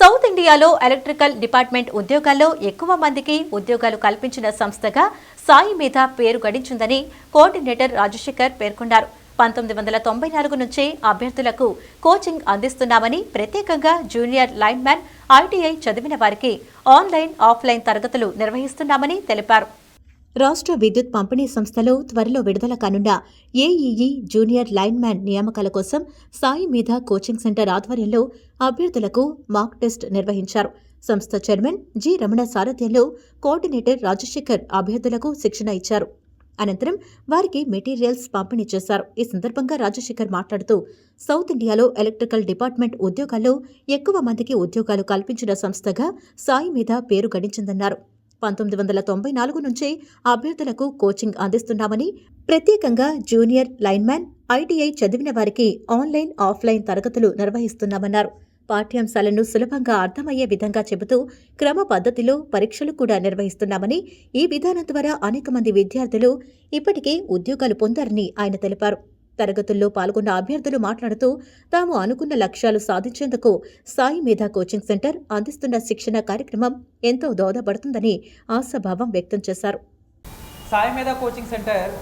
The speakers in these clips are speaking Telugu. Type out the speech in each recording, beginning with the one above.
సౌత్ ఇండియాలో ఎలక్ట్రికల్ డిపార్ట్మెంట్ ఉద్యోగాల్లో ఎక్కువ మందికి ఉద్యోగాలు కల్పించిన సంస్థగా సాయి మీద పేరు గడించిందని కోఆర్డినేటర్ రాజశేఖర్ పేర్కొన్నారు. 1994 నుంచే అభ్యర్థులకు కోచింగ్ అందిస్తున్నామని, ప్రత్యేకంగా జూనియర్ లైన్ మ్యాన్, ఐటీఐ చదివిన వారికి ఆన్లైన్, ఆఫ్లైన్ తరగతులు నిర్వహిస్తున్నామని తెలిపారు. రాష్ట్ర విద్యుత్ పంపిణీ సంస్థలో త్వరలో విడుదల కానున్న ఏఈఈ జూనియర్ లైన్ మ్యాన్ నియామకాల కోసం సాయి మీద కోచింగ్ సెంటర్ ఆధ్వర్యంలో అభ్యర్థులకు మాక్ టెస్ట్ నిర్వహించారు. సంస్థ చైర్మన్ జి రమణ సారథ్యంలో కోఆర్డినేటర్ రాజశేఖర్ అభ్యర్థులకు శిక్షణ ఇచ్చారు. అనంతరం వారికి మెటీరియల్స్ పంపిణీ చేశారు. ఈ సందర్భంగా రాజశేఖర్ మాట్లాడుతూ, సౌత్ ఇండియాలో ఎలక్ట్రికల్ డిపార్ట్మెంట్ ఉద్యోగాల్లో ఎక్కువ మందికి ఉద్యోగాలు కల్పించిన సంస్థగా సాయి మీద పేరు గడించిందన్నారు. 1994 నుంచే అభ్యర్థులకు కోచింగ్ అందిస్తున్నామని, ప్రత్యేకంగా జూనియర్ లైన్ మ్యాన్, ఐటీఐ చదివిన వారికి ఆన్లైన్, ఆఫ్లైన్ తరగతులు నిర్వహిస్తున్నామన్నారు. పాఠ్యాంశాలను సులభంగా అర్థమయ్యే విధంగా చెబుతూ క్రమ పద్ధతిలో పరీక్షలు కూడా నిర్వహిస్తున్నామని, ఈ విధానం ద్వారా అనేక మంది విద్యార్థులు ఇప్పటికే ఉద్యోగాలు పొందారని ఆయన తెలిపారు. తరగతుల్లో పాల్గొన్న అభ్యర్థులు మాట్లాడుతూ, తాము అనుకున్న లక్ష్యాలు సాధించేందుకు సాయి మీద కోచింగ్ సెంటర్ అందిస్తున్న శిక్షణ కార్యక్రమం ఎంతో దోహదపడుతుందని ఆశాభావం వ్యక్తం చేశారు. సాయి మీద కోచింగ్ సెంటర్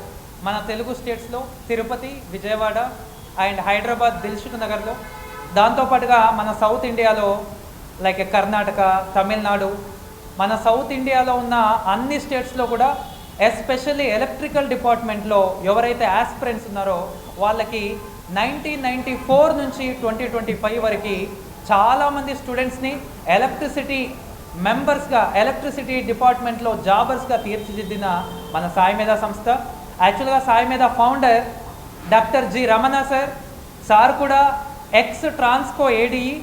మన తెలుగు స్టేట్స్లో తిరుపతి, విజయవాడ అండ్ హైదరాబాద్, దిల్సుఖ్ నగర్లో, దాంతోపాటుగా మన సౌత్ ఇండియాలో లైక్ కర్ణాటక, తమిళనాడు, మన సౌత్ ఇండియాలో ఉన్న అన్ని స్టేట్స్లో కూడా ఎస్పెషల్లీ ఎలక్ట్రికల్ డిపార్ట్మెంట్లో ఎవరైతే ఆస్పిరెంట్స్ ఉన్నారో వాళ్ళకి 1994 నుంచి 2025 వరకు చాలామంది స్టూడెంట్స్ని ఎలక్ట్రిసిటీ మెంబర్స్గా, ఎలక్ట్రిసిటీ డిపార్ట్మెంట్లో జాబర్స్గా తీర్చిదిద్దిన మన సాయి మీద సంస్థ. యాక్చువల్గా సాయి మీద founder doctor G Ramana sir కూడా ఎక్స్ ట్రాన్స్కో ఏడీఈ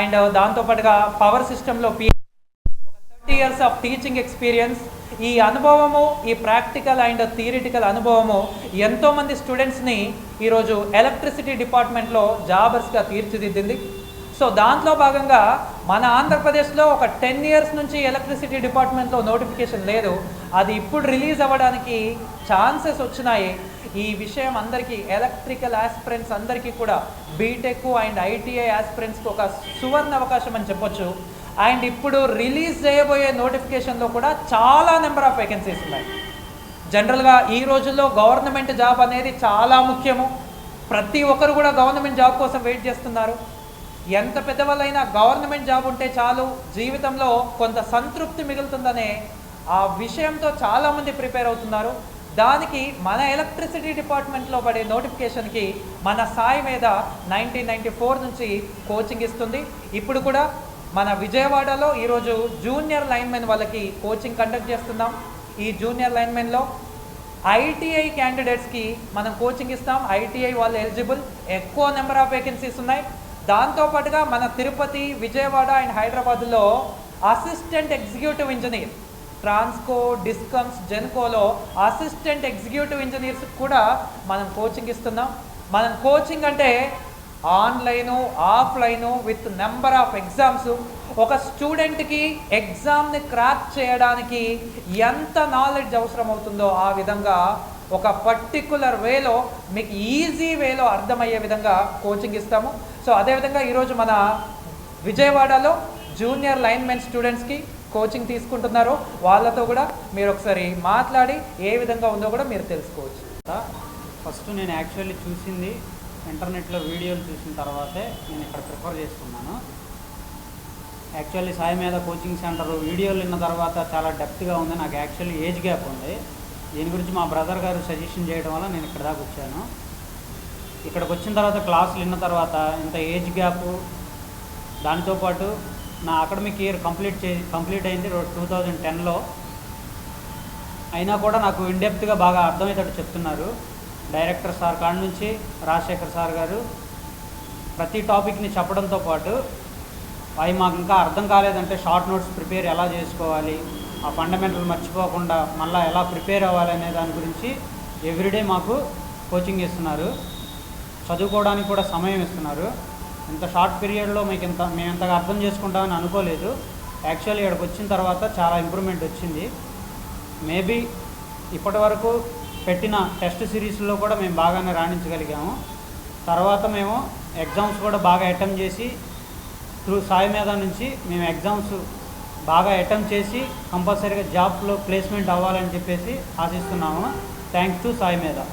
అండ్ దాంతోపాటుగా పవర్ సిస్టంలో 30 years ఆఫ్ టీచింగ్ ఎక్స్పీరియన్స్. ఈ అనుభవము, ఈ ప్రాక్టికల్ అండ్ థియరిటికల్ అనుభవము ఎంతోమంది స్టూడెంట్స్ని ఈరోజు ఎలక్ట్రిసిటీ డిపార్ట్మెంట్లో జాబర్స్గా తీర్చిదిద్దింది. సో దాంట్లో భాగంగా మన ఆంధ్రప్రదేశ్లో ఒక 10 years నుంచి ఎలక్ట్రిసిటీ డిపార్ట్మెంట్లో నోటిఫికేషన్ లేదు. అది ఇప్పుడు రిలీజ్ అవ్వడానికి ఛాన్సెస్ వచ్చినాయి. ఈ విషయం అందరికీ, ఎలక్ట్రికల్ ఆస్పిరెంట్స్ అందరికీ కూడా, బీటెక్ అండ్ ఐటీఐ ఆస్పిరెంట్స్కి ఒక సువర్ణ అవకాశం అని చెప్పొచ్చు. అండ్ ఇప్పుడు రిలీజ్ చేయబోయే నోటిఫికేషన్లో కూడా చాలా నెంబర్ ఆఫ్ వేకెన్సీస్ ఉన్నాయి. జనరల్గా ఈ రోజుల్లో గవర్నమెంట్ జాబ్ అనేది చాలా ముఖ్యము. ప్రతి ఒక్కరు కూడా గవర్నమెంట్ జాబ్ కోసం వెయిట్ చేస్తున్నారు. ఎంత పెద్దవాళ్ళైనా గవర్నమెంట్ జాబ్ ఉంటే చాలు, జీవితంలో కొంత సంతృప్తి మిగులుతుందనే ఆ విషయంతో చాలామంది ప్రిపేర్ అవుతున్నారు. దానికి మన ఎలక్ట్రిసిటీ డిపార్ట్మెంట్లో పడే నోటిఫికేషన్కి మన సాయి మీద 1994 నుంచి కోచింగ్ ఇస్తుంది. ఇప్పుడు కూడా మన విజయవాడలో ఈరోజు జూనియర్ లైన్మెన్ వాళ్ళకి కోచింగ్ కండక్ట్ చేస్తున్నాం. ఈ జూనియర్ లైన్మెన్లో ఐటీఐ క్యాండిడేట్స్కి మనం కోచింగ్ ఇస్తాం. ఐటీఐ వాళ్ళు ఎలిజిబుల్, ఎక్కువ నెంబర్ ఆఫ్ వేకెన్సీస్ ఉన్నాయి. దాంతోపాటుగా మన తిరుపతి, విజయవాడ అండ్ హైదరాబాద్లో assistant executive engineer, Transco, discoms, జెన్కోలో అసిస్టెంట్ ఎగ్జిక్యూటివ్ ఇంజనీర్స్ కూడా మనం కోచింగ్ ఇస్తున్నాం. మనం కోచింగ్ అంటే online, offline with number of exams. ఒక స్టూడెంట్కి ఎగ్జామ్ని క్రాక్ చేయడానికి ఎంత నాలెడ్జ్ అవసరం అవుతుందో ఆ విధంగా ఒక పర్టికులర్ వేలో, మీకు ఈజీ వేలో అర్థమయ్యే విధంగా కోచింగ్ ఇస్తాము. సో అదేవిధంగా ఈరోజు మన విజయవాడలో జూనియర్ లైన్మెన్ స్టూడెంట్స్కి కోచింగ్ తీసుకుంటున్నారు. వాళ్ళతో కూడా మీరు ఒకసారి మాట్లాడి ఏ విధంగా ఉందో కూడా మీరు తెలుసుకోవచ్చు. ఫస్ట్ నేను యాక్చువల్లీ చూసింది ఇంటర్నెట్లో వీడియోలు చూసిన తర్వాతే నేను ఇక్కడ ప్రిఫర్ చేసుకున్నాను. యాక్చువల్లీ సాయి మీద కోచింగ్ సెంటర్ వీడియోలు విన్న తర్వాత చాలా డెప్త్గా ఉంది. నాకు యాక్చువల్లీ ఏజ్ గ్యాప్ ఉంది. దీని గురించి మా బ్రదర్ గారు సజెషన్ చేయడం వల్ల నేను ఇక్కడ దాకా వచ్చాను. ఇక్కడికి వచ్చిన తర్వాత క్లాసులు విన్న తర్వాత ఇంత ఏజ్ గ్యాప్, దానితో పాటు నా అకాడమిక్ ఇయర్ కంప్లీట్ అయింది 2010లో. అయినా కూడా నాకు ఇన్డెప్త్గా బాగా అర్థమయ్యేటట్టు చెప్తున్నారు. డైరెక్టర్ సార్ కాడ నుంచి రాజశేఖర్ సార్ గారు ప్రతి టాపిక్ని చెప్పడంతో పాటు అవి మాకు ఇంకా అర్థం కాలేదంటే షార్ట్ నోట్స్ ప్రిపేర్ ఎలా చేసుకోవాలి, ఆ ఫండమెంటల్ మర్చిపోకుండా మళ్ళీ ఎలా ప్రిపేర్ అవ్వాలి అనే దాని గురించి ఎవ్రీడే మాకు కోచింగ్ ఇస్తున్నారు. చదువుకోవడానికి కూడా సమయం ఇస్తున్నారు. ఇంత షార్ట్ పీరియడ్లో మేము ఇంతగా అర్థం చేసుకుంటామని అనుకోలేదు. యాక్చువల్లీ ఇక్కడికి వచ్చిన తర్వాత చాలా ఇంప్రూవ్మెంట్ వచ్చింది. మేబీ ఇప్పటి వరకు పెట్టిన టెస్ట్ సిరీస్లో కూడా మేము బాగానే రాణించగలిగాము. తర్వాత మేము ఎగ్జామ్స్ కూడా బాగా అటెంప్ట్ చేసి త్రూ సాయి మీద నుంచి మేము ఎగ్జామ్స్ బాగా అటెంప్ట్ చేసి కంపల్సరీగా జాబ్లో ప్లేస్మెంట్ అవ్వాలని చెప్పేసి ఆశిస్తున్నాము. థ్యాంక్స్ టు సాయి మీద.